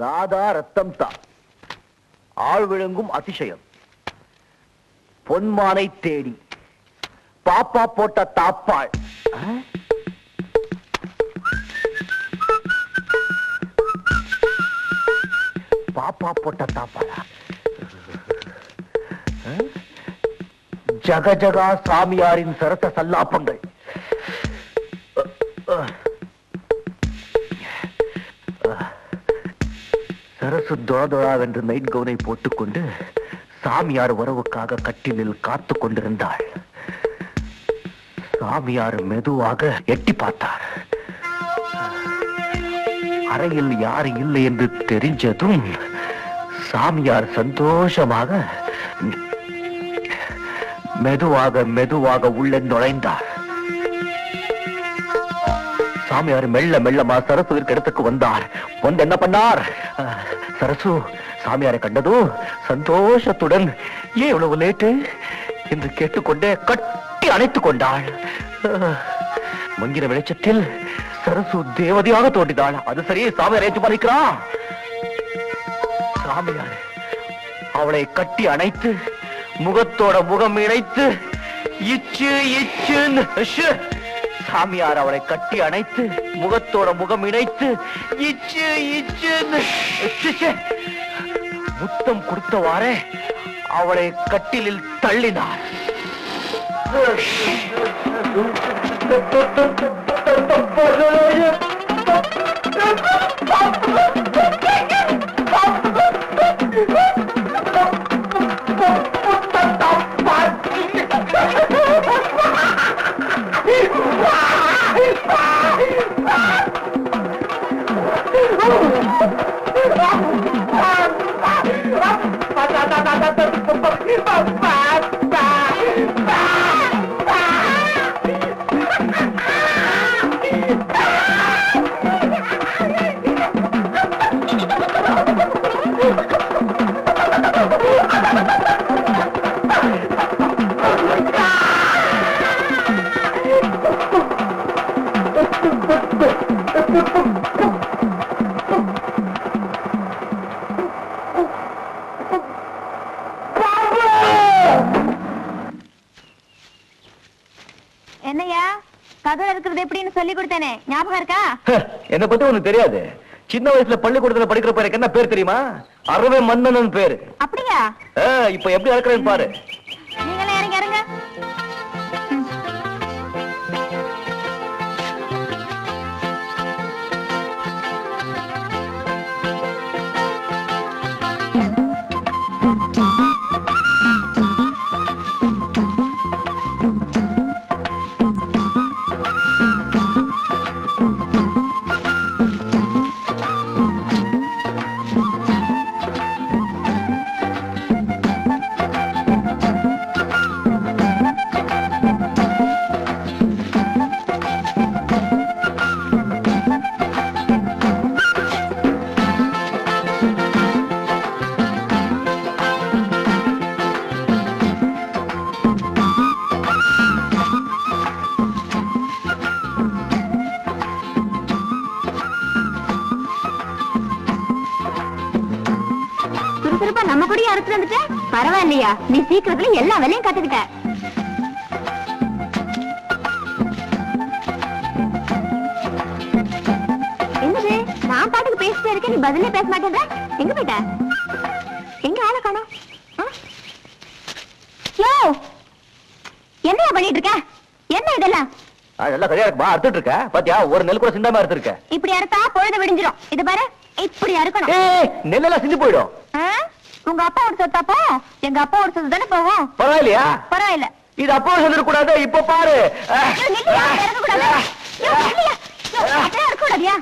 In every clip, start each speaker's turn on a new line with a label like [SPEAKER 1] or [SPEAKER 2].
[SPEAKER 1] ராதா ரத்தம் தான் ஆள் விழுங்கும் அதிசயம் பொன்மானை தேடி பாப்பா போட்ட தாப்பாள் பாப்பா போட்ட தாப்பாளா ஜகஜகா சாமியாரின் சரச சல்லாப்பங்கள் சரசு தொழதொழாவென்று நைட் கவுனை போட்டுக்கொண்டு சாமியார் உறவுக்காக கட்டிலில் காத்து கொண்டிருந்தாள். சாமியார் மெதுவாக எட்டி பார்த்தார். அறையில் யாரு இல்லை என்று தெரிஞ்சதும் சாமியார் சந்தோஷமாக மெதுவாக மெதுவாக உள்ளே நுழைந்தார். சாமியார் மெல்ல மெல்லமா சரசுவிற்கு இடத்துக்கு வந்தார். வந்து என்ன பண்ணார்? சரசு சாமியாரை கண்டதும் சந்தோஷத்துடன் ஏன் இவ்வளவு லேட்டு என்று கேட்டுக்கொண்டே கட்டி அணைத்துக் கொண்டாள். மங்கிற வெளிச்சத்தில் சரசு தேவதையாக தோன்றினாள். அது சரி, சாமியார் ஏற்று பாதிக்கிறான். சாமியார் அவளை கட்டி அணைத்து முகத்தோட முகம் இணைத்து இச்சு இச்சு சாமியார் அவளை கட்டி அணைத்து முகத்தோட முகம் இணைத்து இச்சு இச்சு முத்தம் கொடுத்தவாறே அவளை கட்டிலில் தள்ளினார்.
[SPEAKER 2] என்னையா கதை இருக்கிறது எப்படின்னு சொல்லி கொடுத்தேனே ஞாபகம் இருக்கா?
[SPEAKER 1] என்ன பத்தி உனக்கு தெரியாது. சின்ன வயசுல பள்ளிக்கூடத்துல படிக்கிற பேருக்கு என்ன பேர் தெரியுமா? அறவே மன்னன் பேரு.
[SPEAKER 2] அப்படியா?
[SPEAKER 1] இப்ப எப்படி இருக்கிறேன்னு பாரு.
[SPEAKER 2] நீங்களே இறங்க இறங்க. நம்ம கூட அறுத்து வந்துட்ட. பரவாயில்லையா, நீ சீக்கிரத்துல எல்லா வேலையும் கத்துக்கிட்ட. என்னது நான் பாட்டுக்கு பேசிட்டே இருக்கேன், நீ பதிலே பேச மாட்டேங்க. எங்க போயிட்ட? எங்க ஆளை காணோம்? என்னையா பண்ணிட்டு இருக்க? என்ன இதெல்லாம்?
[SPEAKER 1] அதெல்லாம் சரியா இருக்குமா? அறுத்துட்டு இருக்க பாத்தியா? ஒரு நெல் கூட சிந்தாம அறுத்துருக்க.
[SPEAKER 2] இப்படி அறுத்தா பொழுது விடிஞ்சிடும். இது பாரு, இப்படி அறுக்கணும்.
[SPEAKER 1] நெல்லெல்லாம் சிந்து போயிடும்.
[SPEAKER 2] உங்க அப்பா ஒரு சொத்தாப்போ எங்க அப்பா ஒரு சொத்து தானே போவோம்.
[SPEAKER 1] பரவாயில்லையா?
[SPEAKER 2] பரவாயில்ல.
[SPEAKER 1] இது அப்பா சொல்லிட கூடாது. இப்ப பாரு.
[SPEAKER 2] இருக்கக்கூடாதியா?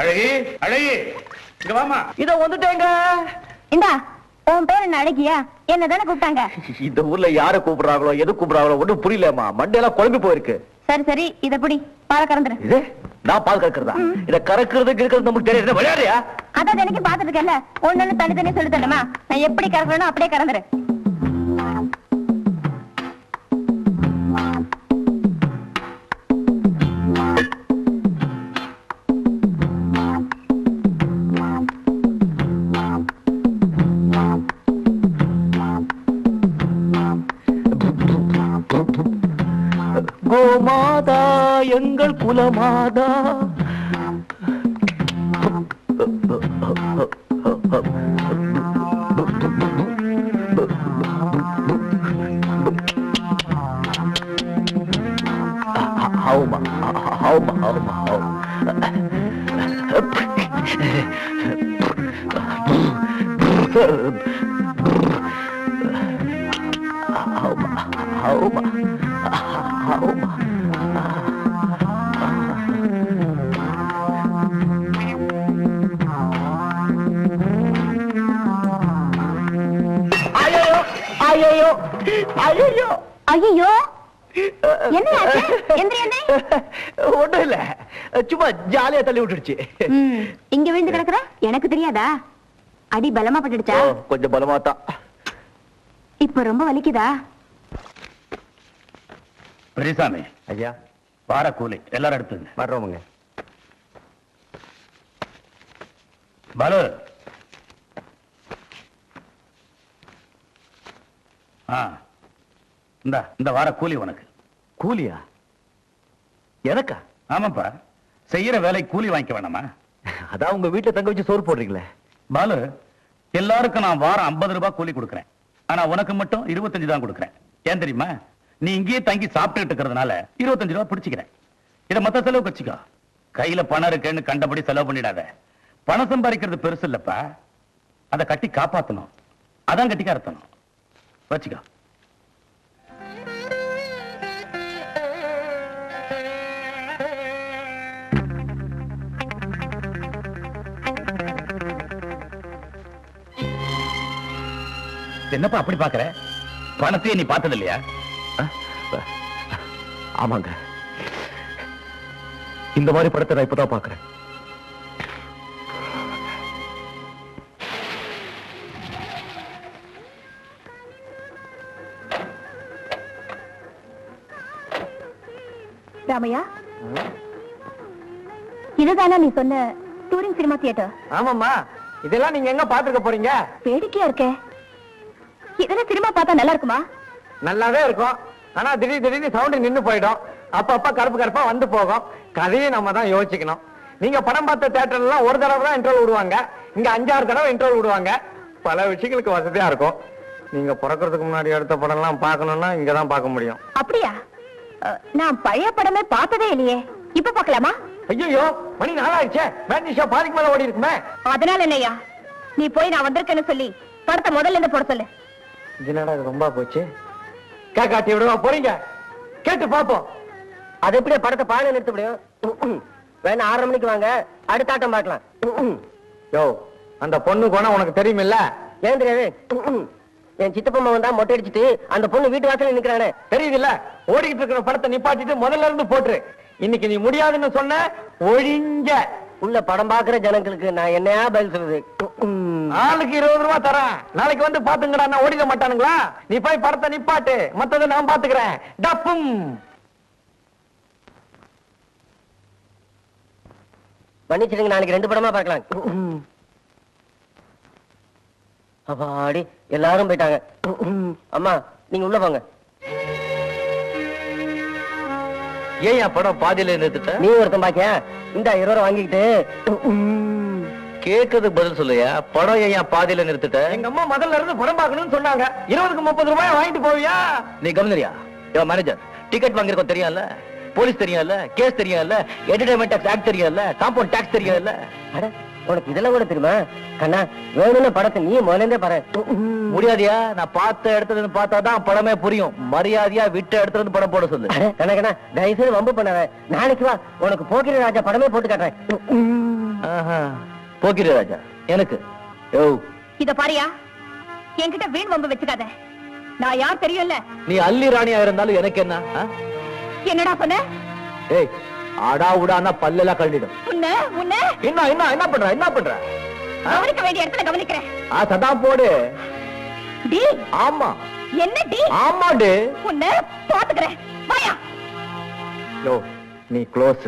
[SPEAKER 3] அழகி அழகி இங்க வாமா.
[SPEAKER 1] இத வந்துட்டேங்க.
[SPEAKER 2] இந்தா உன் பேர் என்ன? அழகியா? என்னதானே கூப்பிட்டாங்க.
[SPEAKER 1] இந்த ஊர்ல யார கூப்பிடுறாங்களோ எது கூப்பிடுறாங்களோ ஒன்னும் புரியலமா. மண்டையெல்லாம் குழம்பி போயிருக்கு.
[SPEAKER 2] சரி சரி, இத புடி, பால் கறந்துரு.
[SPEAKER 1] இது நான் பால் கறக்கிறதா? இத கறக்கிறது கிழக்கிறது நமக்கு தெரியாது. விளையாடுறியா?
[SPEAKER 2] அதான் எனக்கு பாத்துட்டு இருக்கல. ஒண்ணு தனித்தனி சொல்லி தரணுமா? நான் எப்படி கறக்கணும் அப்படியே கறந்துரு.
[SPEAKER 1] குலமாதா எங்கள் குலமாதா. ஹவுமா ஹவுமா ஹவுமா ஹவுமா ஹவுமா ஹவுமா. ஐயோ ஐயோ
[SPEAKER 2] ஐயோ என்ன
[SPEAKER 1] ஒண்ணும் இல்ல, சும்மா ஜாலியா தள்ளி விட்டுடுச்சு.
[SPEAKER 2] இங்க விழுந்து கிடக்குற எனக்கு தெரியாதா? அடி பலமா பட்டுடுச்சா?
[SPEAKER 1] கொஞ்சம் பலமா தான்.
[SPEAKER 2] இப்ப ரொம்ப வலிக்குதா?
[SPEAKER 3] பெரியசாமி
[SPEAKER 1] ஐயா
[SPEAKER 3] வார கூலி எல்லாரும் எடுத்துங்க.
[SPEAKER 1] வர்றோமுங்க.
[SPEAKER 3] பாலு இந்த வார கூலி உனக்கு.
[SPEAKER 1] கூலியா? எனக்கா?
[SPEAKER 3] ஆமாப்பா, செய்யற வேலை கூலி வாங்கிக்க வேணாமா?
[SPEAKER 1] அதான் உங்க வீட்டுல தங்க வச்சு சோறு போடுறீங்களே.
[SPEAKER 3] பாலு, எல்லாருக்கும் நான் வாரம் 50 ரூபாய் கூலி கொடுக்கறேன். ஆனா உனக்கு மட்டும் 25 தான் கொடுக்கறேன். ஏன் தெரியுமா? நீ இங்கேயே தங்கி சாப்பிட்டுட்டு இருக்கிறதுனால 25 ரூபாய் பிடிச்சிக்கிறேன். இதை மத்த செலவு வச்சுக்கோ. கையில பணம் இருக்குன்னு கண்டபடி செலவு பண்ணிடாத. பணம் சம்பாதிக்கிறது பெருசு இல்லப்பா, அதை கட்டி காப்பாத்தணும். அதான் கட்டிக்காரத்தணும். வச்சுக்கோ. என்னப்பா அப்படி பாக்குற? பணத்தையே நீ பார்த்தது இல்லையா?
[SPEAKER 1] ஆமாங்க, இந்த மாதிரி படத்தை நான் இப்பதான் பாக்குறேன்.
[SPEAKER 2] ராமையா, இதுதானா நீ சொன்ன டூரிங் சினிமா தியேட்டர்?
[SPEAKER 1] ஆமாம்மா, இதெல்லாம் நீங்க எங்க பாத்துக்க போறீங்க?
[SPEAKER 2] வேடிக்கையா இருக்கே. இதெல்லாம் சினிமா பார்த்தா நல்லா இருக்குமா?
[SPEAKER 1] நல்லாவே இருக்கும். ஆனா திடீர்னு சவுண்ட் நின்னு போயிடும். அப்பப்ப கருப்பு கருப்பா வந்து போகும். கதையை நம்ம தான் யோசிக்கணும். நீங்க படம் பார்த்த தியேட்டர்ல எல்லாம் ஒரு தடவை தான் இன்ட்ரோல் விடுவாங்க. இங்க 5-6 தடவை இன்ட்ரோல் விடுவாங்க. பல விஷயங்களுக்கு வசதியா இருக்கும். நீங்க பிறக்கிறதுக்கு முன்னாடி எடுத்த படம் எல்லாம் பார்க்கணும்னா இங்கதான் பார்க்க முடியும்.
[SPEAKER 2] அப்படியா? நான் பழைய படமே பார்த்ததே இல்லையே. இப்ப பார்க்கலாமா?
[SPEAKER 1] ஐயோ, மணி 4 ஆயிடுச்சே. மேட்னி ஷோ பாதிக்கு மேல ஓடி இருக்குமே.
[SPEAKER 2] அதனால என்னையா, நீ போய் நான் வந்திருக்கேன்னு சொல்லி படத்தை முதல்ல இருந்து போட சொல்லு.
[SPEAKER 1] என்னடா இது ரொம்ப போச்சு. காட்டி விடுவா போறீங்க, கேட்டு பாப்போம். அது எப்படியே படத்தை பாட நிறுத்த முடியும்? வேணா 6:30 மணிக்கு வாங்க, அடுத்த ஆட்டம் பார்க்கலாம். யோ, அந்த பொண்ணு கோணம் உனக்கு தெரியுமில்ல? ஏன் தெரியாது? என் சித்தப்பம்மா வந்தா மொட்டை அடிச்சிட்டு அந்த பொண்ணு வீட்டு வாசல்ல நிக்கிறானே, தெரியுதுல்ல? ஓடிக்கிட்டு இருக்கிற படத்தை நிப்பாட்டிட்டு முதல்ல இருந்து போட்டுரு. இன்னைக்கு நீ முடியாதுன்னு சொன்ன ஒழிஞ்ச உள்ள படம் பாக்குற ஜனங்களுக்கு நான் என்னையா பதில் சொல்றது? ஆளுக்கு 20 ரூபாய் தரேன். நாளைக்கு வந்து பாத்துங்கடா. நான் ஓடிட மாட்டானுங்களா? நீ போய் படத்தை நிப்பாட்டு, மத்ததை நான் பாத்துக்கிறேன். டப்பும்.
[SPEAKER 4] மன்னிச்சிடுங்க, நாளைக்கு 2 படமா பார்க்கலாம். அப்பாடி, எல்லாரும் போயிட்டாங்க. அம்மா, நீங்க உள்ள போங்க.
[SPEAKER 1] ஏன் என் படம் பாதியில நிறுத்திட்ட?
[SPEAKER 4] நீ ஒருத்தன் பாக்கியா? இந்த 20 ரூபா வாங்கிக்கிட்டு
[SPEAKER 1] கேட்கறதுக்கு பதில் சொல்லையா? படம் ஏன் பாதியில நிறுத்திட்ட? எங்க அம்மா முதல்ல இருந்து படம் பார்க்கணும்னு சொன்னாங்க. 20க்கு 30 ரூபாய் வாங்கிட்டு போவியா? நீ கவனியா? மேனேஜர், டிக்கெட் வாங்கிருக்கோம் தெரியும்ல, போலீஸ் தெரியும்ல, கேஸ் தெரியும்ல, என்டர்டைன்மெண்ட் டாக்ஸ் ஆக்ட் தெரியும்ல, காம்பவுண்ட் டாக்ஸ் தெரியும்ல.
[SPEAKER 4] அட, உனக்கு இதெல்லாம் கூட தெரியுமா? கண்ணா, வேணும்னு படத்தை நீ முதல்ல பாரு.
[SPEAKER 1] முடியாதியா? நான் பார்த்த இடத்துல இருந்து பார்த்தாதான் படமே புரியும். மரியாதையா விட்ட இடத்துல இருந்து படம் போட சொல்லு.
[SPEAKER 4] கண்ணா கண்ணா, தயவுசெய்து வம்பு பண்ணாத. நாளைக்கு வா, உனக்கு போக்கிரி ராஜா படமே போட்டு காட்டுறேன்.
[SPEAKER 1] போக்கிரி ராஜா எனக்கு? யோ,
[SPEAKER 2] இத பாரியா, என்கிட்ட வீண் வம்பு வச்சுக்காத. நான் யார் தெரியும்ல?
[SPEAKER 1] நீ அல்லி ராணியா இருந்தாலும் எனக்கு என்ன?
[SPEAKER 2] என்னடா சொன்ன?
[SPEAKER 1] ஏய், ஆடா உடானா பல்லெல்லாம் கழண்டிடும். என்ன பண்ற?
[SPEAKER 2] கவனிக்க வேண்டிய இடத்துல கவனிக்கிறேன்.
[SPEAKER 1] சதா போடு.
[SPEAKER 2] டி.
[SPEAKER 1] ஆமா.
[SPEAKER 2] என்ன டி?
[SPEAKER 1] ஆமா டி.
[SPEAKER 2] உன்னை பாத்துக்கிறேன். வாயா.
[SPEAKER 1] யோ, நீ க்ளோஸ்.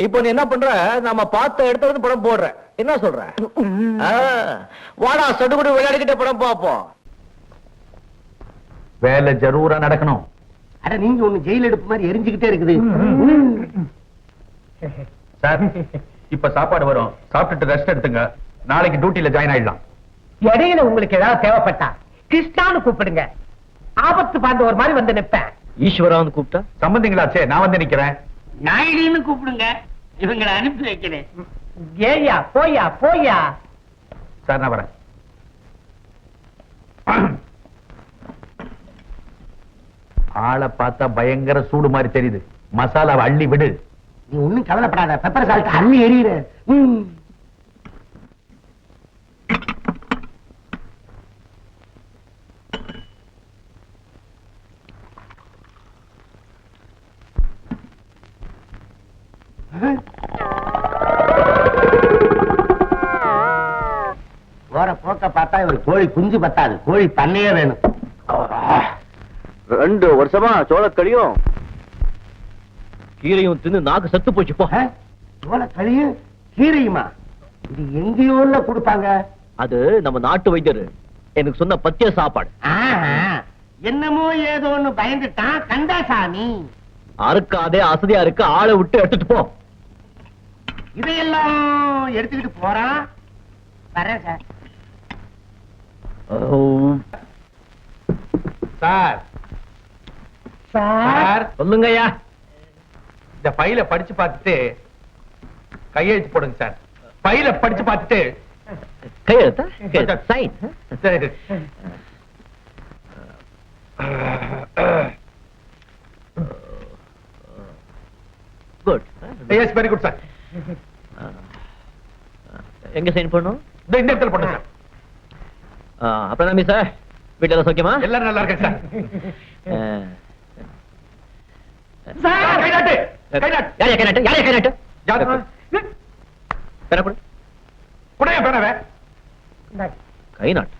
[SPEAKER 1] இப்போ நீ என்ன பண்ற? நாம பார்த்த இடத்துல இருந்து படம் போடுற. என்ன சொல்ற? வாடா, சடுகுடு விளையாடிக்கிட்ட படம் பார்ப்போம். வேலை ஜரூரா நடக்கணும்.
[SPEAKER 4] அட நீங்க ஒண்ணு ஜெயில் எடுப்பு மாதிரி எரிஞ்சுக்கிட்டே இருக்குது.
[SPEAKER 3] சார் இப்ப சாப்பாடு வரும், சாப்பிட்டுட்டு ரெஸ்ட் எடுத்துங்க. நாளைக்கு டியூட்டில ஜாயின் ஆயிடலாம்.
[SPEAKER 4] இடையில உங்களுக்கு ஏதாவது தேவைப்பட்டா கிருஷ்ணான்னு கூப்பிடுங்க. ஆபத்து பாண்டு ஒரு மாதிரி வந்து நிப்பேன்.
[SPEAKER 1] ஈஸ்வரான்னு கூப்பிட்டா
[SPEAKER 3] சம்பந்திங்களாச்சே, நான் வந்து நிக்கிறேன்.
[SPEAKER 4] நாயுடுன்னு கூப்பிடுங்க, இவங்களை அனுப்பி வைக்கிறேன். ஏயா போயா போயா.
[SPEAKER 3] சார் நான் வரேன். ஆளை பார்த்தா பயங்கர சூடு மாதிரி தெரியுது. மசாலாவை அள்ளி விடு.
[SPEAKER 4] நீ ஒண்ணும் கவலைப்படாத, பெப்பர் சால்ட் அள்ளி எறிகிற. போற போக்க பார்த்தா ஒரு கோழி குஞ்சு பத்தாது, கோழி பண்ணையே வேணும்.
[SPEAKER 1] 2 வருஷமா சோளக்களியும் கீரையும் தின்னு நாக்கு செத்து போச்சு போ.
[SPEAKER 4] சோளக்களியும் கீரையுமா? இது எங்கேயோல கொடுப்பாங்க.
[SPEAKER 1] அது நம்ம நாட்டு வைத்தியர் எனக்கு சொன்ன பத்திய சாப்பாடு.
[SPEAKER 4] என்னமோ ஏதோன்னு பயந்துட்டான் கந்தாசாமி.
[SPEAKER 1] அறுக்காதே, அசதியா இருக்கு, ஆளை விட்டு எடுத்துட்டு போ.
[SPEAKER 4] இதையெல்லாம் எடுத்துக்கிட்டு போறான். வரேன் சார்.
[SPEAKER 3] சார் சார்
[SPEAKER 1] சொல்லுங்கய்யா.
[SPEAKER 3] இந்த ஃபைல படிச்சு பார்த்துட்டு கையெழுத்து போடுங்க சார். ஃபைல படிச்சு பார்த்துட்டு
[SPEAKER 1] கையெழுத்தா? சைன்.
[SPEAKER 3] சரி.
[SPEAKER 1] Good.
[SPEAKER 3] Yes, very good sir.
[SPEAKER 1] எங்க சைன் பண்ணணும்?
[SPEAKER 3] இந்த இடத்துல போடுங்க சார்.
[SPEAKER 1] அப்புறம் நம்பி சார், வீட்டுல சௌக்கியமா?
[SPEAKER 3] எல்லாரும் நல்லா இருக்கேன் சார். கை நாட்டு, கை நாட்டு.
[SPEAKER 1] யாரையா கை நாட்டு? யாரையா கை நாட்டு?
[SPEAKER 3] யாரு?
[SPEAKER 1] பேர கொடு.
[SPEAKER 3] குடையா பேனவே?
[SPEAKER 1] கை நாட்டு.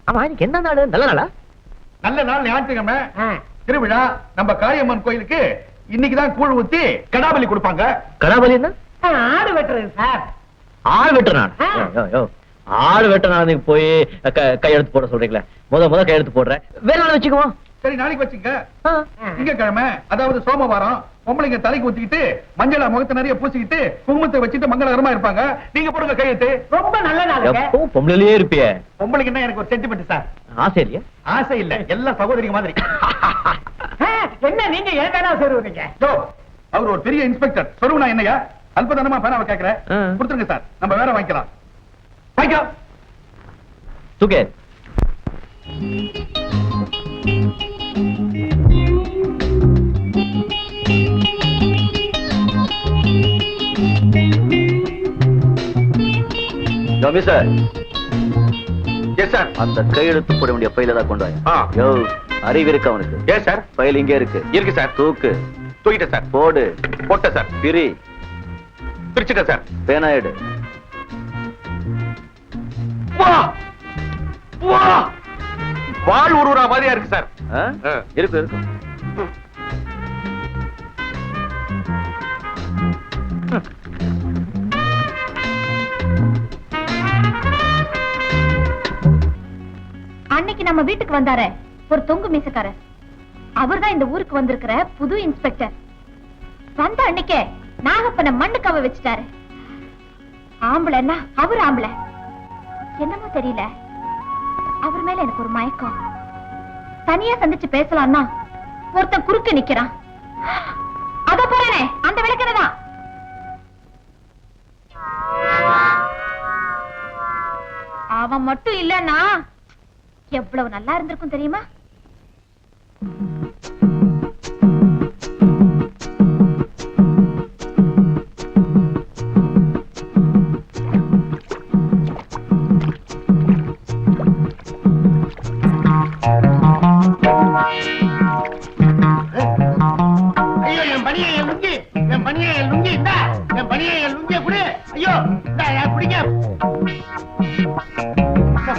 [SPEAKER 1] ஆமா, இன்னைக்கு என்ன நாள்? நல்ல நாளா?
[SPEAKER 3] நல்ல நாள், ஞாயிற்றுக்கிழமை திருவிழா. நம்ம காளியம்மன் கோயிலுக்கு இன்னைக்குதான் கூழ் ஊத்தி கடாபலி கொடுப்பாங்க.
[SPEAKER 1] கடாபலி என்ன?
[SPEAKER 4] ஆடு வெட்டுறது சார்.
[SPEAKER 1] ஆள் வெட்டுற நாள்? ஆள் வெட்ட நாள் நீங்க போய் கையெழுத்து போட சொல்றீங்களே, முத கையெழுத்து போடுறேன். வேற நாள் வச்சுக்குவோம்.
[SPEAKER 3] சரி, நாளைக்கு வச்சுங்க. திங்கக்கிழமை, அதாவது சோமவாரம், பொம்பளைங்க தலைக்கு ஊத்திக்கிட்டு மஞ்சள முகத்தை நிறைய பூசிக்கிட்டு குங்குமத்தை வச்சுட்டு மங்களகரமா இருப்பாங்க. நீங்க போடுங்க கையெழுத்து.
[SPEAKER 4] ரொம்ப நல்ல நாள்.
[SPEAKER 1] எப்பவும் பொம்பளையிலேயே இருப்பிய.
[SPEAKER 3] பொம்பளைக்குன்னா எனக்கு ஒரு சென்டிமெண்ட் சார்.
[SPEAKER 1] ஆசை இல்லையா?
[SPEAKER 3] ஆசை இல்ல, எல்லாம் சகோதரிங்க மாதிரி.
[SPEAKER 4] என்ன நீங்க ஏன் சொல்லுவீங்க?
[SPEAKER 3] அவர் ஒரு பெரிய இன்ஸ்பெக்டர். சொல்லுவா என்னையா அல்பதனமா பேனாவை கேட்கிறேன். கொடுத்துருங்க சார், நம்ம வேற வாங்கிக்கலாம். வாங்கிக்கலாம்.
[SPEAKER 1] தூக்கே. சார்.
[SPEAKER 3] Yes sir.
[SPEAKER 1] அந்த கையெழுத்து போட வேண்டிய பையில தான் கொண்டு வாங்க. அறிவு இருக்கு அவனுக்கு?
[SPEAKER 3] Yes sir.
[SPEAKER 1] பையில் இங்கே இருக்கு.
[SPEAKER 3] இருக்கு சார்.
[SPEAKER 1] தூக்கு.
[SPEAKER 3] தூக்கிட்டேன் சார்.
[SPEAKER 1] போடு.
[SPEAKER 3] போட்டேன் சார்.
[SPEAKER 1] பிரி.
[SPEAKER 3] பிரிச்சுட்டேன் சார்.
[SPEAKER 1] பேனா எடு.
[SPEAKER 3] வாழ் உருவா மாதிரியா இருக்கு சார்.
[SPEAKER 1] இருக்கு இருக்கு.
[SPEAKER 2] அன்னைக்கு நம்ம வீட்டுக்கு வந்தாரே ஒரு தொங்கு மீசக்காரர், அவர்தான் இந்த ஊருக்கு வந்திருக்கிற புது இன்ஸ்பெக்டர். வந்த அன்னைக்கே நாகப்பனை மண்ணுக்காவ வச்சுட்டாரு. ஆம்பளைன்னா அவர் ஆம்பளை. என்னமோ தெரியல, அவர் மேல எனக்கு ஒரு மயக்கம். தனியா சந்திச்சு பேசலாம்னா ஒருத்தன் குறுக்க நிக்கிறான். அத போறேனே அந்த விளக்கணதான். அவன் மட்டும் இல்லன்னா எவ்வளவு நல்லா இருந்திருக்கும் தெரியுமா?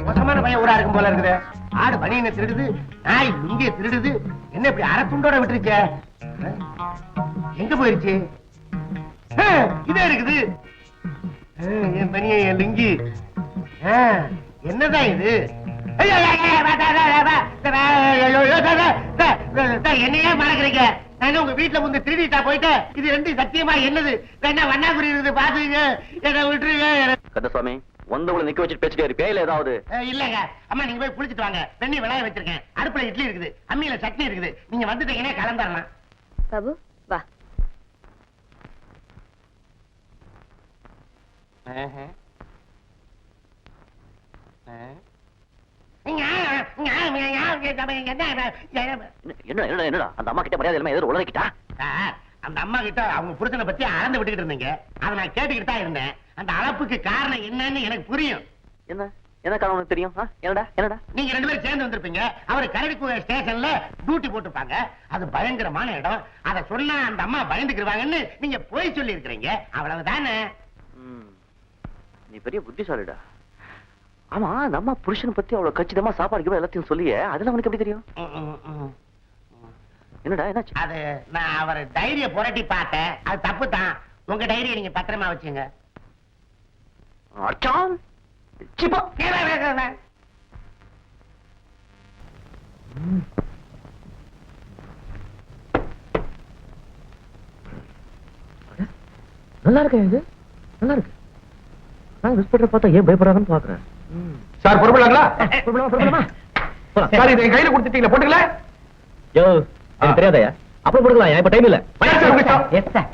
[SPEAKER 4] மோசமான பையன் ஊரா இருக்கும் போல இருக்குது. ஆடு பனியனை திருடுது, நாய் லுங்கிய திருடுது. என்ன இப்படி அரை துண்டோட விட்டுருக்க? எங்க போயிருச்சு? இதே இருக்குது. என் பனியன், என் லுங்கி. என்னதான் இது? என்னையே மறக்கிறீங்க? நான் உங்க வீட்டுல வந்து திருடிட்டா போயிட்டு இது ரெண்டு சத்தியமா என்னது வேணா வண்ணாகுறி இருக்குது பாத்துங்க, என்ன விட்டுருங்க.
[SPEAKER 1] கந்தசாமி வந்தவங்களை நிக்க வச்சு பேசிட்டே இருப்பே இல்ல ஏதாவது?
[SPEAKER 4] இல்லங்க அம்மா, நீங்க போய் குளிச்சிட்டு வாங்க. வெண்ணி விளைய வச்சிருக்கேன், அடுப்புல இட்லி இருக்குது, அம்மியில சட்னி இருக்குது. நீங்க வந்துட்டீங்கன்னா கலந்துடலாம்.
[SPEAKER 2] பாபு வா.
[SPEAKER 1] என்னடா அந்த அம்மா கிட்ட மரியாதை இல்லாம எதிர உலகிட்டா?
[SPEAKER 4] அந்த அம்மா கிட்ட அவங்க புருஷனை பத்தி அளந்து விட்டுக்கிட்டு இருந்தீங்க, அதை நான் கேட்டுக்கிட்டு தான் இருந்தேன். அந்த அளப்புக்கு காரணம் என்னன்னு எனக்கு புரியும்.
[SPEAKER 1] என்ன காரணம் உனக்கு தெரியும்? என்னடா
[SPEAKER 4] நீங்க ரெண்டு பேரும் சேர்ந்து வந்திருப்பீங்க. அவர் கரடிக்குள்ள ஸ்டேஷன்ல டியூட்டி போட்டுப்பாங்க. அது பயங்கரமான இடம். அதை சொன்னா அந்த அம்மா பயந்துக்குவாங்கன்னு நீங்க போய் சொல்லி இருக்கிறீங்க, அவ்வளவுதானே?
[SPEAKER 1] நீ பெரிய புத்திசாலிடா. ஆமா நம்ம புருஷனை பத்தி அவ்வளவு கச்சிதமா சாப்பாடு எல்லாத்தையும் சொல்லியே, அதெல்லாம் அவனுக்கு எப்படி தெரியும்? என்னடா என்னாச்சு?
[SPEAKER 4] அது நான் அவர் டைரிய புரட்டி பார்த்தேன், அது தப்பு தான். உங்க டைரியை நீங்க பத்திரமா வச்சுங்க.
[SPEAKER 1] நல்லா இருக்கு, இது நல்லா இருக்கு. நான் விஸ்பெட்டர் பார்த்தா ஏன் பயப்படுறாங்கன்னு பாக்குறேன்.
[SPEAKER 3] சார் புறப்படலாங்களா?
[SPEAKER 1] சார்
[SPEAKER 3] இதை என் கையில கொடுத்துட்டீங்களா? போட்டுக்கல?
[SPEAKER 1] யோ எனக்கு தெரியாதயா, அப்ப போடுக்கலாம், இப்ப டைம் இல்ல.
[SPEAKER 4] Yes sir.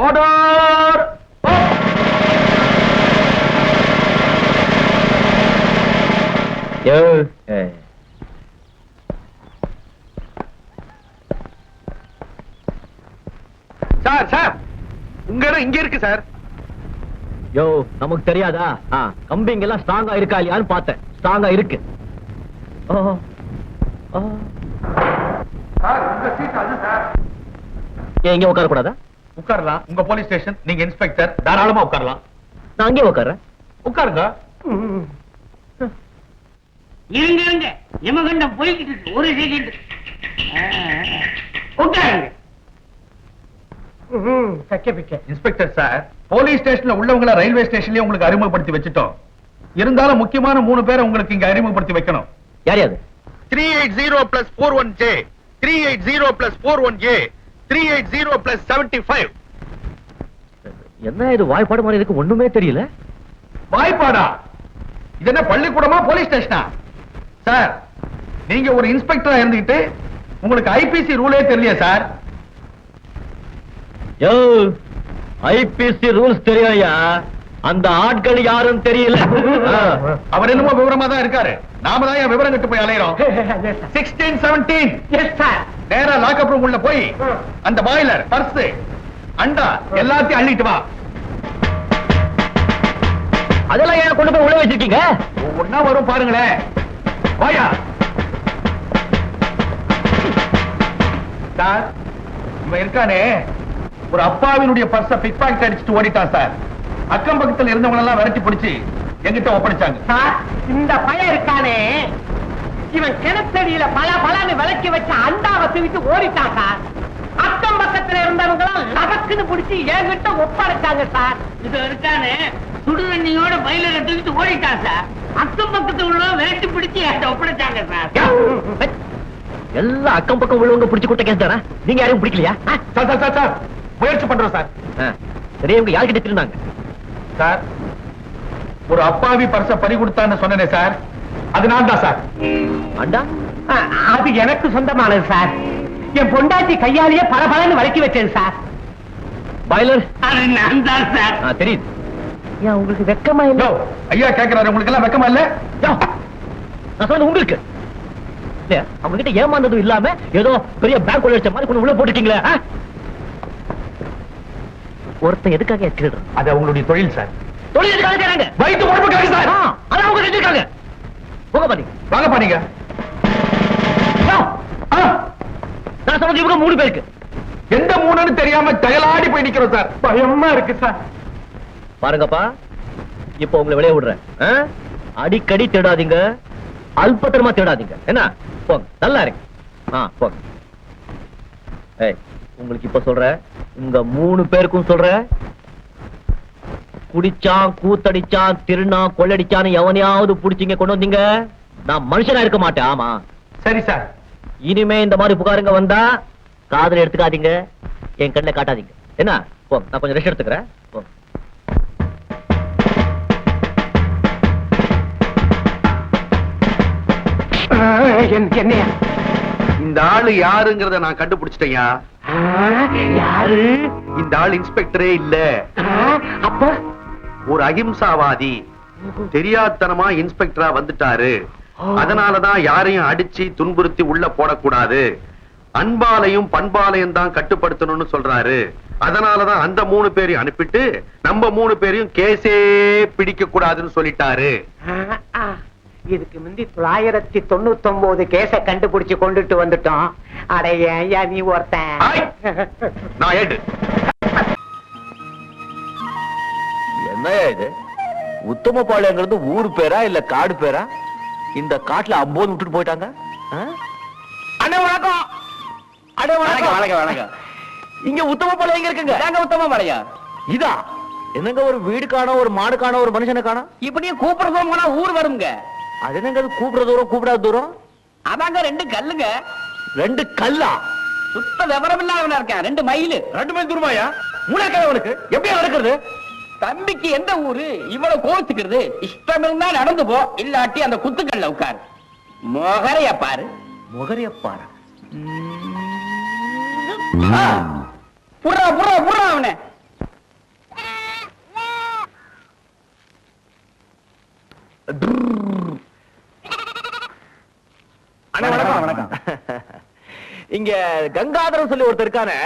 [SPEAKER 3] ஆர்டர்!
[SPEAKER 1] யோ
[SPEAKER 3] சார் சார் உங்க இடம் இங்க இருக்கு சார்.
[SPEAKER 1] யோ நமக்கு தெரியாதா? கம்பிங்க எல்லாம் ஸ்ட்ராங்கா இருக்கா இல்லையான்னு பார்த்தேன். ஸ்ட்ராங்கா இருக்கு.
[SPEAKER 3] சார் உங்க சீட் அது சார்.
[SPEAKER 1] ஏன் இங்க உட்கார கூடாதா?
[SPEAKER 3] உட்காரலாம். உங்க போலீஸ் ஸ்டேஷன், நீங்க இன்ஸ்பெக்டர், தாராளமா உட்காரலாம்.
[SPEAKER 1] நான் அங்கே உட்கார்றேன்.
[SPEAKER 3] உட்காருங்க.
[SPEAKER 4] இருங்க இருங்க, யமகண்டம் போய்கிட்டு இருக்கு. ஒரு செகண்ட் உட்காருங்க.
[SPEAKER 3] இன்ஸ்பெக்டர் சார், போலீஸ் ஸ்டேஷன்ல உள்ளவங்கள ரயில்வே ஸ்டேஷன்லயே உங்களுக்கு அறிமுகப்படுத்தி வச்சுட்டோம். இருந்தாலும் முக்கியமான 3 பேரை உங்களுக்கு இங்க அறிமுகப்படுத்தி வைக்கணும்.
[SPEAKER 1] யார் யாரு?
[SPEAKER 3] 380 plus 41J, 380 plus 41A, 380 plus 75.
[SPEAKER 1] என்ன இது வாய்ப்பாடு மாதிரி இருக்கு, ஒண்ணுமே தெரியல.
[SPEAKER 3] வாய்ப்பாடா? இது என்ன பள்ளிக்கூடமா போலீஸ் ஸ்டேஷனா? சார் நீங்க ஒரு இன்ஸ்பெக்டரா இருந்துகிட்டு உங்களுக்கு ஐபிசி ரூலே தெரியலையா சார்?
[SPEAKER 1] யோ ஐபிசி ரூல்ஸ் தெரியா? அந்த ஆட்கள் யாரும் தெரியல.
[SPEAKER 3] அவர் என்னமோ விவரமா தான் இருக்காரு. நாம தான் என் விவரம் கட்டு போய் அலையிறோம். 16, 17
[SPEAKER 4] எஸ் சார்.
[SPEAKER 3] நேரா லாக்அப் ரூம் உள்ள போய் அந்த பாய்லர், பர்ஸ், அண்டா எல்லாத்தையும் அள்ளிட்டு வா.
[SPEAKER 1] அதெல்லாம் ஏன் கொண்டு போய் உள்ள வச்சிருக்கீங்க?
[SPEAKER 3] ஒன்னா வரும் பாருங்களேன். வாயா சார். இவன் இருக்கானே, ஒரு அப்பாவினுடைய பர்ஸ பிக் பாக்கெட் அடிச்சுட்டு ஓடிட்டான் சார். அக்கம் பக்கத்துல இருந்தவங்க எல்லாம் விரட்டி பிடிச்சு எங்கிட்ட ஒப்படைச்சாங்க.
[SPEAKER 4] சார் இந்த பையன் இருக்கானே, இவன் கிணத்தடியில பலன்னு விளக்கி வச்ச அண்டாவை தூக்கிட்டு ஓடிட்டான் சார். அக்கம் பக்கத்துல இருந்தவங்க எல்லாம் லபக்குன்னு பிடிச்சி என்கிட்ட ஒப்படைச்சாங்க சார். இது இருக்கானே, சுடுதண்ணியோட பயில தூக்கிட்டு ஓடிட்டான் சார். அக்கம் பக்கத்துல உள்ள விரட்டி பிடிச்சி என்கிட்ட ஒப்படைச்சாங்க சார்.
[SPEAKER 1] எல்லாம் அக்கம் பக்கம் உள்ளவங்க பிடிச்சு கூட்ட கேஸ் தானே? நீங்க யாரையும் பிடிக்கலையா?
[SPEAKER 3] சார் சார் சார் சார் முயற்சி பண்றோம் சார்.
[SPEAKER 1] பெரியவங்க யார்கிட்ட திருந்தாங்க
[SPEAKER 3] சார்? ஒரு அப்பாவி பர்ஸ பறி கொடுத்தான்னு சொன்னேனே சார், அது நான் தான் சார்.
[SPEAKER 1] அண்டா
[SPEAKER 4] அது எனக்கு சொந்தமானது சார். என் பொண்டாட்டி கையாலேயே பலன்னு வளக்கி வச்சேன் சார்.
[SPEAKER 1] பாய்லர்
[SPEAKER 4] அது நான் தான் சார்.
[SPEAKER 1] தெரியுது. ஏன் உங்களுக்கு வெக்கமா இல்ல?
[SPEAKER 3] ஐயா கேட்கிறாரு, உங்களுக்கு எல்லாம் வெக்கமா இல்ல?
[SPEAKER 1] நான் சொன்னது உங்களுக்கு அவங்க கிட்ட ஏமாந்ததும் இல்லாம ஏதோ பெரிய பேங்க் கொள்ள வச்ச மாதிரி கொண்டு உள்ள போட்டுட்டீங்களே. ஒருத்தன் எதுக்காக திருடுறான்?
[SPEAKER 3] அது அவங்களுடைய தொழில் சார்.
[SPEAKER 1] தொழில் எதுக்காக செய்றாங்க?
[SPEAKER 3] வயிற்று பொறுப்புக்காக சார்.
[SPEAKER 1] அதான் அவங்க செஞ்சிருக்காங்க. போக பாத்தீங்க,
[SPEAKER 3] வாங்க பாருங்க.
[SPEAKER 1] நான் சொன்னது இவங்க 3 பேருக்கு.
[SPEAKER 3] எந்த 3ன்னு தெரியாம தயலாடி போய் நிக்கிறோம் சார். பயமா இருக்கு சார்.
[SPEAKER 1] பாருங்கப்பா, இப்ப உங்களை வெளியே விடுறேன். அடிக்கடி தேடாதீங்க, அல்பத்தரமா தேடாதீங்க. என்ன போங்க, நல்லா இருக்கு. போங்க. ஏய், உங்களுக்கு இப்ப சொல்ற, உங்க 3 பேருக்கும் சொல்ற, குடிச்சான், கூத்தடிச்சான், திருநா, கொள்ளடிச்சான்னு எவனையாவது புடிச்சிங்க கொண்டு வந்தீங்க, நான் மனுஷனா இருக்க மாட்டேன். ஆமா,
[SPEAKER 4] சரி சார்.
[SPEAKER 1] இனிமே இந்த மாதிரி புகாருங்க வந்தா காதுல எடுத்துக்காதீங்க, என் கண்ணில் காட்டாதீங்க. என்ன? போ, நான் கொஞ்சம் ரெஸ்ட் எடுத்துக்கிறேன். போ.
[SPEAKER 4] என்னையா
[SPEAKER 5] இந்த ஆளு யாருங்கிறத நான் கண்டுபிடிச்சிட்டேயா.
[SPEAKER 4] யாரு?
[SPEAKER 5] இந்த ஆள் இன்ஸ்பெக்டரே இல்ல,
[SPEAKER 4] அப்ப
[SPEAKER 5] ஒரு அகிம்சாவாதி. தெரியாதனமா இன்ஸ்பெக்டரா வந்துட்டாரு. அதனாலதான் யாரையும் அடிச்சு துன்புறுத்தி உள்ள போடக்கூடாது, அன்பாலையும் பண்பாலையும் தான் கட்டுப்படுத்தணும்னு சொல்றாரு. அதனாலதான் அந்த 3 பேரையும் அனுப்பிட்டு நம்ம 3 பேரையும் கேஸே பிடிக்க கூடாதுன்னு சொல்லிட்டாரு.
[SPEAKER 4] இதுக்கு முந்தி 999 கேஸ கண்டுபிடிச்சு கொண்டுட்டு வந்துட்டோம். அடைய நீ ஒருத்தன்.
[SPEAKER 5] நான் ஏடு.
[SPEAKER 1] என்ன இது? உத்தமபாளையங்கிறது ஊர் பேரா இல்ல காடு பேரா? இந்த காட்டுல 50 விட்டுட்டு போயிட்டாங்க.
[SPEAKER 3] அண்ணே வணக்கம். அண்ணே வணக்கம். வணக்கம் வணக்கம்.
[SPEAKER 1] இங்க உத்தமபாளையம் எங்க இருக்குங்க?
[SPEAKER 3] நாங்க உத்தமபாளையம்.
[SPEAKER 1] இதா என்னங்க, ஒரு வீடு காணோம், ஒரு மாடு காணோம், ஒரு மனுஷனை காணோம்.
[SPEAKER 3] இப்படியே கூப்பிடுறதும் போனா ஊர் வருங்க.
[SPEAKER 1] அது என்னங்க, அது கூப்பிடுற தூரம் கூப்பிடாத தூரம்?
[SPEAKER 3] அதாங்க 2 கல்லுங்க.
[SPEAKER 1] 2 கல்லா?
[SPEAKER 3] சுத்த விவரம் இல்லாதவனா இருக்கேன். 2 மைல்.
[SPEAKER 1] 2 மைல் தூரமாயா? மூணாக்கவனுக்கு எப்படி நடக்கிறது?
[SPEAKER 3] தம்பிக்கு எந்த ஊரு இவ்வளவு கோச்சுக்கிறது? இஷ்டம் இருந்தா நடந்து போ, இல்லாட்டி அந்த குத்துக்கல்ல உட்காரு. மொகரைய பாரு.
[SPEAKER 1] முகரைய பாரு.
[SPEAKER 3] புறா புறா புறா அவனை.
[SPEAKER 1] வணக்கம் வணக்கம். இங்க கங்காதரன் சொல்லி ஒருத்தர் இருக்கானே,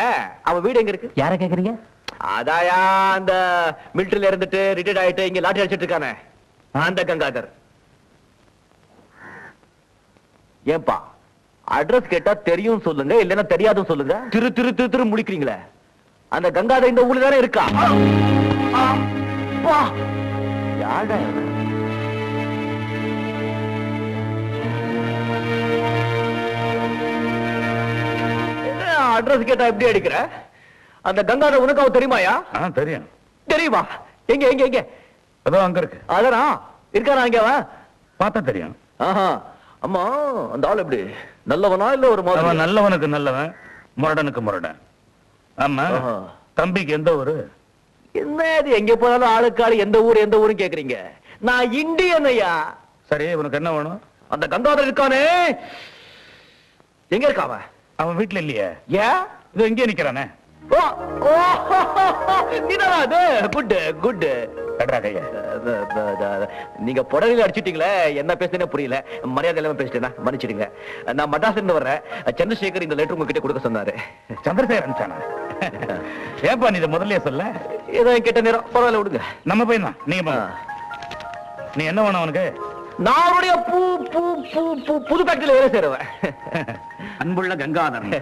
[SPEAKER 1] அவன் வீடு எங்க இருக்கு?
[SPEAKER 3] யார கேக்குறீங்க?
[SPEAKER 1] அதாயா அந்த மிலிட்டரியில இருந்துட்டு ரிட்டையர்ட் ஆயிட்டு இங்க லாட்டி அடிச்சிட்டு இருக்கானே, அந்த கங்காதர். ஏன்பா அட்ரஸ் கேட்டா தெரியும் சொல்லுங்க, இல்லன்னா தெரியாதுன்னு சொல்லுங்க. திரு திரு திரு திரு முடிக்கிறீங்களே. அந்த கங்காதர் இந்த ஊர்ல தானே இருக்கா? யாரா அட்ரஸ் கேட்டா எப்படி அடிக்கிற? அந்த கங்காதர் உனக்கு அவ தெரியுமாயா?
[SPEAKER 3] தெரியும்.
[SPEAKER 1] தெரியுமா? எங்க எங்க எங்க?
[SPEAKER 3] அதோ அங்க இருக்கு.
[SPEAKER 1] அதனா இருக்கானா அங்க?
[SPEAKER 3] பார்த்தா தெரியும்.
[SPEAKER 1] ஆஹா. அம்மா, அந்த ஆள் எப்படி, நல்லவனா இல்ல ஒரு மாதிரி?
[SPEAKER 3] அவன் நல்லவனுக்கு நல்லவன், முரடனுக்கு முரடன். ஆமா, தம்பிக்கு எந்த ஊரு?
[SPEAKER 1] என்ன இது, எங்க போனாலும் ஆளுக்கு ஆளு எந்த ஊர் எந்த ஊரும் கேக்குறீங்க? நான் இந்தியன் ஐயா.
[SPEAKER 3] சரி, உனக்கு என்ன வேணும்?
[SPEAKER 1] அந்த கங்காதர் இருக்கானே, எங்க இருக்காவ?
[SPEAKER 3] அவன் வீட்டுல இல்லையே.
[SPEAKER 1] ஏன்?
[SPEAKER 3] இது எங்கே நிக்கிறானே.
[SPEAKER 1] ஓ ஓ, நீதானா அது? Good good. நீங்க புடவையில அடிச்சிட்டீங்களே, என்ன பேசுனே புரியல, மரியாதை இல்லாம பேசிட்டேன், மன்னிச்சிடுங்க. நான் மட்ராஸ்ல இருந்து வர்றேன். சந்திரசேகர் இந்த லெட்டர் உங்ககிட்ட கொடுக்க சொன்னாரு.
[SPEAKER 3] சந்திரசேகர் அனுப்பிச்சானா? ஏப்பா நீ இதை முதல்லயே சொல்ல.
[SPEAKER 1] ஏதோ கெட்ட நேரம், பரவாயில்ல விடுங்க.
[SPEAKER 3] நம்ம பையன் தான், நீங்க போங்க. நீ என்ன வேணும் அவனுக்கு?
[SPEAKER 1] நான் அவருடைய புது ஃபேக்டரியில வேலை சேருவேன்.
[SPEAKER 3] அன்புள்ள கங்காதரன்,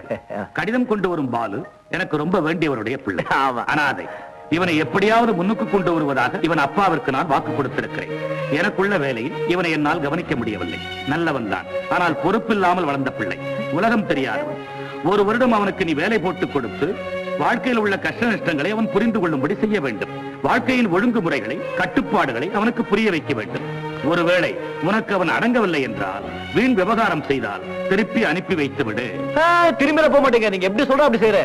[SPEAKER 3] கடிதம் கொண்டு வரும் பாலு எனக்கு ரொம்ப வேண்டியவருடைய பிள்ளை. அனாதை. இவனை எப்படியாவது முன்னுக்கு கொண்டு வருவதாக இவன் அப்பாவிற்கு நான் வாக்கு கொடுத்திருக்கிறேன். எனக்குள்ள வேலையில் இவனை என்னால் கவனிக்க முடியவில்லை. நல்லவன் தான், ஆனால் பொறுப்பில்லாமல் வளர்ந்த பிள்ளை, உலகம் தெரியாதவன். 1 வருடம் அவனுக்கு நீ வேலை போட்டுக் கொடுத்து வாழ்க்கையில் உள்ள கஷ்ட நஷ்டங்களை அவன் புரிந்து கொள்ளும்படி செய்ய வேண்டும். வாழ்க்கையின் ஒழுங்குமுறைகளை, கட்டுப்பாடுகளை அவனுக்கு புரிய வைக்க வேண்டும். ஒருவேளை உனக்கு அவன் அடங்கவில்லை என்றால், வீண் விவகாரம் செய்தால் திருப்பி அனுப்பி வைத்து விடு.
[SPEAKER 1] திரும்பி போக மாட்டேங்க, நீங்க எப்படி சொல்ற அப்படி செய்யற.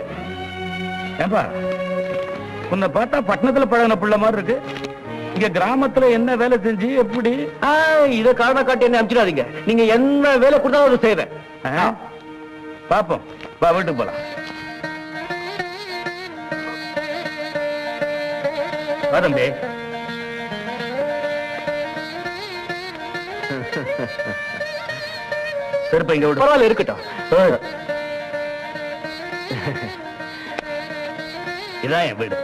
[SPEAKER 3] ஏப்பா, உன்னை பார்த்தா பட்டணத்துல பழகின பிள்ளை மாதிரி இருக்கு. இங்க கிராமத்துல என்ன வேலை செஞ்சு எப்படி?
[SPEAKER 1] இத காரணம் காட்டி என்ன அனுப்பிச்சிடாதீங்க. நீங்க என்ன வேலை கொடுத்தாலும் அதை செய்யறேன்.
[SPEAKER 3] பாப்போம், வா வீட்டுக்கு போலாம். வா தம்பி. செருப்ப இங்க விடு.
[SPEAKER 1] பரவாயில்ல, இருக்கட்டும்.
[SPEAKER 3] இதான் என் வீடு.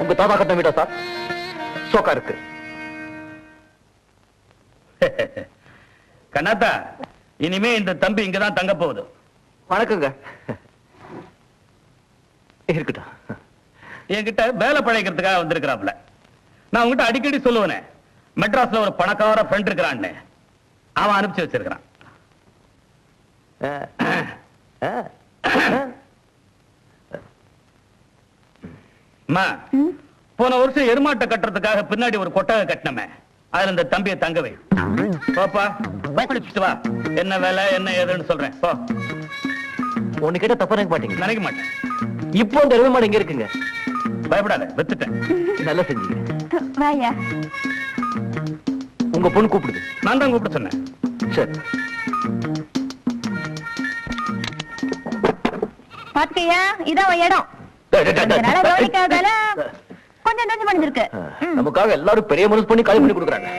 [SPEAKER 1] உங்க தாத்தா கட்ட வீடா சார்? சோக்கா இருக்கு.
[SPEAKER 3] கண்ணாத்தா, இனிமே இந்த தம்பி இங்கதான் தங்க போகுது.
[SPEAKER 1] வணக்கங்க. இருக்கட்டும்.
[SPEAKER 3] என்கிட்ட வேலை பழகிறதுக்காக வந்திருக்கிறாப்ல. நான் உங்ககிட்ட அடிக்கடி சொல்லுவேனே, மெட்ராஸ்ல ஒரு பணக்கார ஃப்ரெண்ட் இருக்கிறான்னு. அவன் அனுப்பிச்சு வச்சிருக்கிறான். அம்மா, போன வருஷம் எருமாட்டை கட்டுறதுக்காக பின்னாடி ஒரு கொட்டகை கட்டினமே, அதுல இந்த தம்பியை தங்க வை. பாப்பா குளிச்சுட்டு வா. என்ன வேலை என்ன ஏதுன்னு சொல்றேன். போ.
[SPEAKER 1] ஒண்ணு கேட்ட தப்பா நினைக்க மாட்டீங்க?
[SPEAKER 3] நினைக்க மாட்டேன்.
[SPEAKER 1] இப்போ அந்த எருமை மாடு எங்க இருக்குங்க?
[SPEAKER 3] பயப்படாத, வித்துட்டேன்.
[SPEAKER 1] நல்லா செஞ்சீங்க.
[SPEAKER 2] வாயா.
[SPEAKER 1] உங்க பொண்ணு கூப்பிடுது.
[SPEAKER 3] நான் தான் கூப்பிட சொன்னேன்.
[SPEAKER 1] சரி.
[SPEAKER 2] பாத்துக்கையா, இதான் உன் இடம். கொஞ்ச நாளா கவனிக்காதால கொஞ்சம் நஞ்சு பண்ணிருக்கு.
[SPEAKER 1] நமக்காக எல்லாரும் பெரிய மனசு பண்ணி காலி பண்ணி கொடுக்குறாங்க.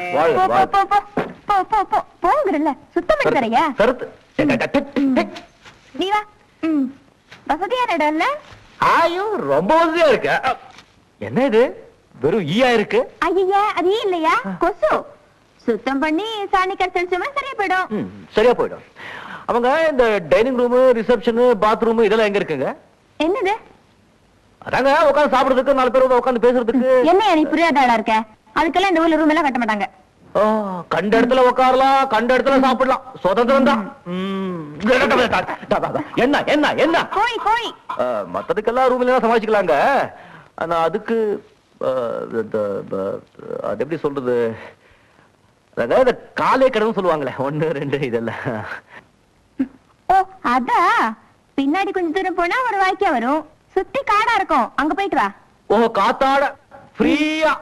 [SPEAKER 2] போங்கறல்ல, சுத்தம் பண்ணி தரையா?
[SPEAKER 1] சரத்து.
[SPEAKER 2] நீ வா. வசதியான இடம் இல்ல?
[SPEAKER 1] ஆயோ, ரொம்ப வசதியா இருக்கு. என்ன இது வெறும் ஈயா இருக்கு?
[SPEAKER 2] ஐயா, அது இல்லையா, கொசு. சுத்தம் பண்ணி சாணி கரைச்சோம்னா சரியா போயிடும்.
[SPEAKER 1] சரியா போயிடும். அவங்க இந்த டைனிங் ரூம், ரிசப்ஷன், பாத்ரூம் இதெல்லாம் எங்க இருக்குங்க?
[SPEAKER 2] என்னது?
[SPEAKER 1] அதாங்க உட்காந்து சாப்பிடுறதுக்கு, 4 பேர் உட்காந்து பேசுறதுக்கு.
[SPEAKER 2] என்ன நீ புரியாத ஆளா இருக்க? அதுக்கெல்லாம் இந்த ஊர்ல ரூம் எல்லாம் கட்ட மாட்டாங்க.
[SPEAKER 1] கண்ட இடத்துல உட்காரலாம், கண்ட இடத்துல சாப்பிடலாம், சுதந்திரம் தான். என்ன என்ன என்ன
[SPEAKER 2] கோழி கோழி
[SPEAKER 1] மத்ததுக்கெல்லாம் ரூம் எல்லாம் சமாளிச்சுக்கலாங்க. ஆனா அதுக்கு அது எப்படி சொல்றது, அதாவது காலே கடன்னு சொல்லுவாங்களே, 1 2 இதெல்லாம்.
[SPEAKER 2] ஓ, அதா பின்னாடி கொஞ்சம் தூரம் போனா ஒரு வாய்க்கா வரும், சுத்தி காடா இருக்கும், அங்க போயிட்டு வா.
[SPEAKER 1] ஓ, காத்தாட ஃப்ரீயா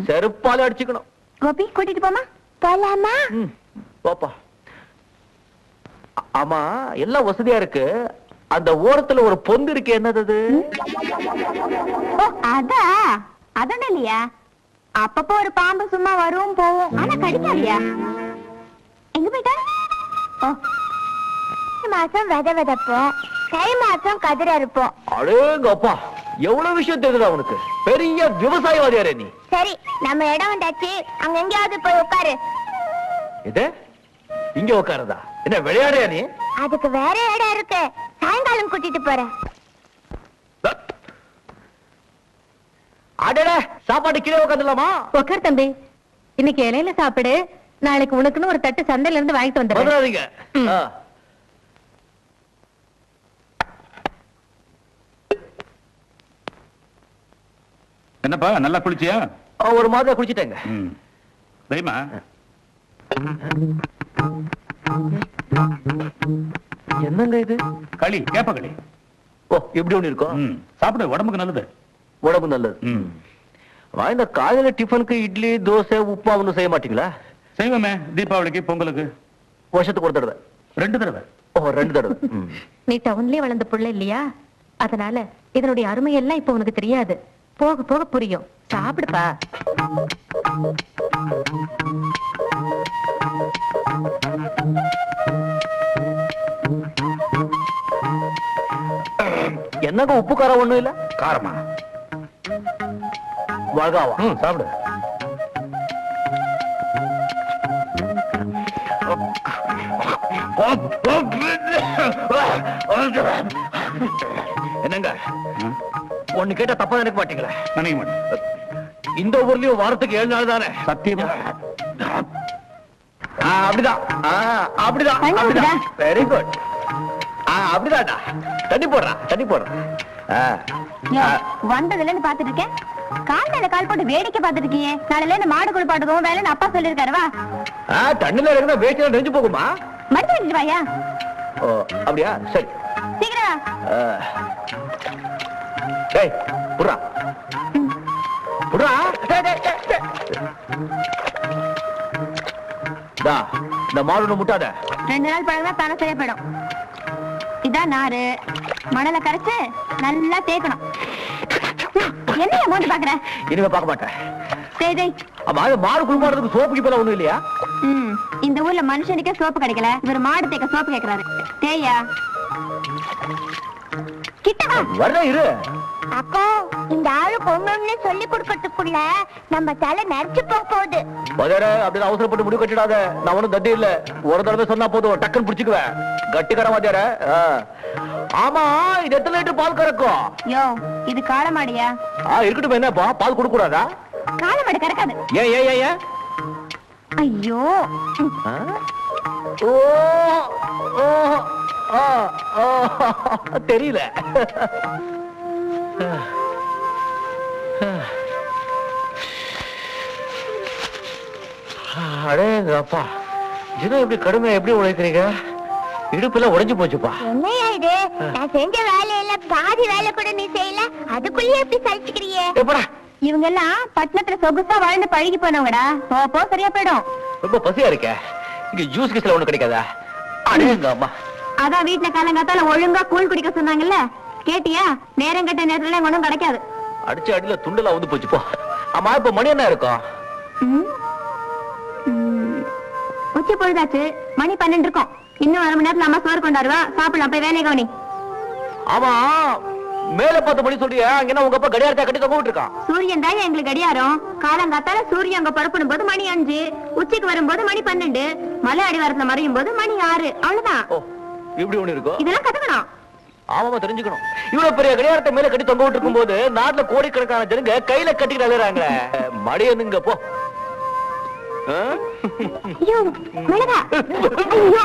[SPEAKER 1] செருப்பாலே அடிச்சுக்கணும்.
[SPEAKER 2] கோபி, கூட்டிட்டு போமா? போலாமா?
[SPEAKER 1] போப்பா. ஆமா, எல்லாம் வசதியா இருக்கு. அந்த ஓரத்துல ஒரு பொந்து இருக்கு, என்னது?
[SPEAKER 2] ஓ, அதா அதான் இல்லையா, அப்பப்போ ஒரு பாம்பு சும்மா வரும் போவும், ஆனா கடிக்காதியா. எங்க போயிட்டா? ஓ, மாசம் வித விதப்போம், தை மாசம் கதிர இருப்போம்.
[SPEAKER 1] அடேங்கப்பா, எவ்வளவு விஷயம் தெரியுதா உனக்கு? பெரிய விவசாயவாதியாரே நீ.
[SPEAKER 2] சரி, நம்ம இடம் வந்தாச்சு, அங்க எங்கேயாவது போய் உட்காரு.
[SPEAKER 1] இது இங்க உட்காருதா? என்ன விளையாடுறியா நீ?
[SPEAKER 2] அதுக்கு வேற இடம் இருக்கு, சாயங்காலம் கூட்டிட்டு போறேன்.
[SPEAKER 1] அடட, சாப்பாடு கீழே உட்காந்துலாமா?
[SPEAKER 2] உட்கார் தம்பி, இன்னைக்கு இலையில சாப்பிடு, நாளைக்கு உனக்குன்னு ஒரு தட்டு சந்தையில இருந்து வாங்கிட்டு வந்துடுறேன்.
[SPEAKER 1] வந்துடாதீங்க.
[SPEAKER 3] என்னப்பா, நல்லா குளிச்சியா?
[SPEAKER 1] ஒரு மாதிரி குளிச்சிட்டேங்க.
[SPEAKER 3] தெரியுமா,
[SPEAKER 1] என்னங்க இது?
[SPEAKER 3] களி, கேப்ப களி.
[SPEAKER 1] ஓ, இப்படி ஒண்ணு இருக்கும்.
[SPEAKER 3] சாப்பிடு, உடம்புக்கு நல்லது.
[SPEAKER 1] உடம்பு நல்லது. இந்த காலையில டிஃபனுக்கு இட்லி, தோசை, உப்புமா ஒண்ணும் செய்ய மாட்டீங்களா?
[SPEAKER 3] செய்வோமே, தீபாவளிக்கு, பொங்கலுக்கு.
[SPEAKER 1] வருஷத்துக்கு ஒரு தடவை?
[SPEAKER 3] 2 தடவை.
[SPEAKER 1] ஓ, 2 தடவை.
[SPEAKER 2] நீ டவுன்லயே வளர்ந்த புள்ள இல்லையா, அதனால இதனுடைய அருமை எல்லாம் இப்ப உனக்கு தெரியாது, போக போக புரியும். சாப்பிடுப்பா.
[SPEAKER 1] என்னங்க உப்பு காரம் ஒண்ணும் இல்ல?
[SPEAKER 3] காரமா?
[SPEAKER 1] வழகாவா?
[SPEAKER 3] சாப்பிடு.
[SPEAKER 1] என்னங்க ஒண்ணு கேட்டா தப்பா நினைக்க மாட்டீங்களா?
[SPEAKER 3] நினைக்க மாட்டேன்.
[SPEAKER 1] இந்த ஊர்லயும் வாரத்துக்கு 7 நாள் தானே?
[SPEAKER 3] சத்தியமா?
[SPEAKER 1] அப்படிதான். அப்படிதான். Very good. அப்படிதான்டா. தண்ணி போடுறான்.
[SPEAKER 2] வந்ததுல இருந்து பாத்துட்டு இருக்கேன், கால் மேல கால் போட்டு வேடிக்கை பாத்துட்டு இருக்கீங்க. நாளைல இருந்து மாடு குளிப்பாட்டுவோம் வேலைன்னு அப்பா சொல்லிருக்காரு. வா.
[SPEAKER 1] தண்ணில இருந்தா வேஸ்ட் நெஞ்சு போகுமா?
[SPEAKER 2] மடிச்சு வச்சுட்டு வாயா.
[SPEAKER 1] ஓ, அப்படியா? சரி,
[SPEAKER 2] சீக்கிரம்.
[SPEAKER 1] டேய், புறா. இந்த மாடு முட்டாத.
[SPEAKER 2] 2 நாள் பழகுனா தானே சரியா போயிடும். இதான் நாரு, மணலை கரைச்சு நல்லா தேய்க்கணும். என்ன அமௌண்ட் பாக்குற?
[SPEAKER 1] இனிமே பார்க்க மாட்டேன்.
[SPEAKER 2] சரி,
[SPEAKER 1] மாடு குளிப்பாடுறதுக்கு சோப்பு கிப்பெல்லாம் ஒண்ணும் இல்லையா?
[SPEAKER 2] இந்த ஊர்ல மனுஷனுக்கே சோப்பு கிடைக்கல, இவர் மாடு தேய்க்க சோப்பு கேக்குறாரு. தேயா கிட்ட வா.
[SPEAKER 1] வர்ற இரு.
[SPEAKER 2] அக்கா, இந்த ஆளு பொண்ணுன்னு சொல்லி கொடுக்கறதுக்குள்ள நம்ம தலை நரைச்சு போகுது.
[SPEAKER 1] பதற, அப்படி அவசரப்பட்டு முடிவு கட்டிடாத. நான் ஒண்ணும் தட்டி இல்ல, ஒரு தடவை சொன்னா போதும், டக்குன்னு பிடிச்சுக்குவேன். கட்டிக்கார வாத்தியார. ஆமா, இது எத்தனை லிட்டர் பால் கறக்கும்?
[SPEAKER 2] யோ, இது காளமாடியா?
[SPEAKER 1] இருக்கட்டும், என்னப்பா பால் கொடுக்க கூடாதா?
[SPEAKER 2] காளமாடு கறக்காது.
[SPEAKER 1] ஏன்?
[SPEAKER 2] ஐயோ.
[SPEAKER 1] ஓ தெரியல. அடே அப்பா, தினம் இப்படி கடுமையா எப்படி உழைக்கிறீங்க? இடுப்புல உடைஞ்சு போச்சுப்பா.
[SPEAKER 6] என்னையா இது? நான் செஞ்ச வேலையில பாதி வேலை கூட நீ செய்யல, அதுக்குள்ளேயே எப்படி சலிச்சுக்கிறியே?
[SPEAKER 1] எப்படா?
[SPEAKER 6] இவங்க எல்லாம் பட்டணத்துல சொகுசா வாழ்ந்து பழகி போனவங்கடா. போப்போ சரியா போயிடும்.
[SPEAKER 1] ரொம்ப பசியா இருக்க. இங்க ஜூஸ் கிஸ்ல ஒண்ணு கிடைக்காதா? அடேங்க அம்மா.
[SPEAKER 6] அதான் வீட்டுல காலங்காத்தால ஒழுங்கா கூழ் குடிக்க சொன்னாங்கல்ல, கேட்டியா? நேரம் கட்ட நேரத்துல ஒண்ணும் கிடைக்காது.
[SPEAKER 1] அடிச்ச அடியில துண்டெல்லாம் வந்து போச்சு போ. ஆமா, இப்ப மணி என்ன இருக்கும்?
[SPEAKER 6] உச்சி பொழுதாச்சு, மணி 12 இருக்கும். இன்னும் 1/2 மணி நேரத்துல அம்மா சோறு கொண்டாடுவா, சாப்பிடலாம். போய் வேலையை கவனி.
[SPEAKER 1] ஆமா, மேல 10 மணி சொல்றியா? அங்க என்ன உங்க அப்பா கடியாரத்தை கட்டி தொங்க விட்டுருக்கான்?
[SPEAKER 6] சூரியன் தான் எங்களுக்கு கடியாரம். காலங்காத்தால சூரியன் அங்க புறப்படும் போது மணி 5, உச்சிக்கு வரும்போது மணி 12, மலை அடிவாரத்துல மறையும் போது மணி 6. அவ்வளவுதான்.
[SPEAKER 1] ஓ, இப்படி ஒண்ணு இருக்கும்.
[SPEAKER 6] இதெல்லாம் கத்துக்கணும்.
[SPEAKER 1] ஆமாமா, தெரிஞ்சுக்கணும். இவ்வளவு பெரிய கடியாரத்தை மேல கட்டி தொங்க விட்டு போது நாட்டுல கோடிக்கணக்கான ஜனங்க கையில கட்டிட்டு அழுறாங்க. மடியனுங்க போ.
[SPEAKER 6] ஐயோ, மிளகா. ஐயோ.